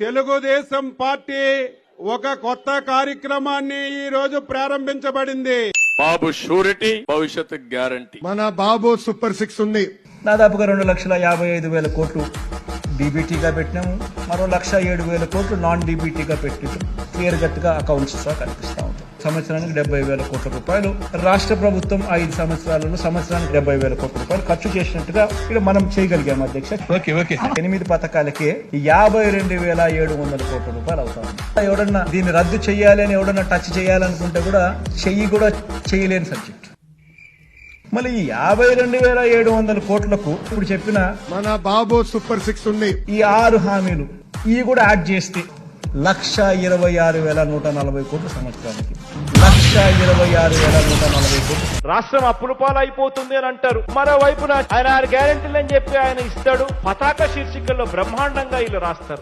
Telugu Desam party ఒక కొత్త కార్యక్రమాన్ని ఈ రోజు ప్రారంభించబడింది. బాబు షూరిటీ, భవిష్యత్ గ్యారంటీ. మన బాబు సూపర్ 6 ఉంది. దాదాపుగా 2,55,000 కోట్లు డీబీటీగా పెట్టినాము. మరో 1,07,000 కోట్లు నాన్ డీబీటీగా పెట్టినాము. క్లియర్ కట్గా అకౌంట్స్ కనిపిస్తా ఉంటాయి. సంవత్సరానికి 70,000 కోట్ల రూపాయలు రాష్ట్ర ప్రభుత్వం 5 సంవత్సరాలలో సంవత్సరానికి 70,000 కోట్ల రూపాయలు ఖర్చు చేసినట్టుగా ఇక్కడ మనం చేయగలిగాం అధ్యక్ష. 8 పథకాలకే 52,700 కోట్ల రూపాయలు అవుతా ఉంది. ఎవడన్నా దీన్ని రద్దు చేయాలి అని ఎవడన్నా టచ్ చేయాలనుకుంటే కూడా చేయలేని సబ్జెక్ట్. మళ్ళీ ఈ 52,700 కోట్లకు ఇప్పుడు చెప్పిన మన బాబు సూపర్ 6 ఉంది. ఈ 6 హామీలు ఇవి కూడా యాడ్ చేస్తే 1,26,140 కోట్లు సంవత్సరానికి. 1,26,140 కోట్లు. రాష్ట్రం అప్పుల పాలైపోతుంది అని అంటారు. మరోవైపున ఆయన 6 గ్యారెంటీలు అని చెప్పి ఆయన ఇస్తాడు. పతాక శీర్షికల్లో బ్రహ్మాండంగా వీళ్ళు రాస్తారు.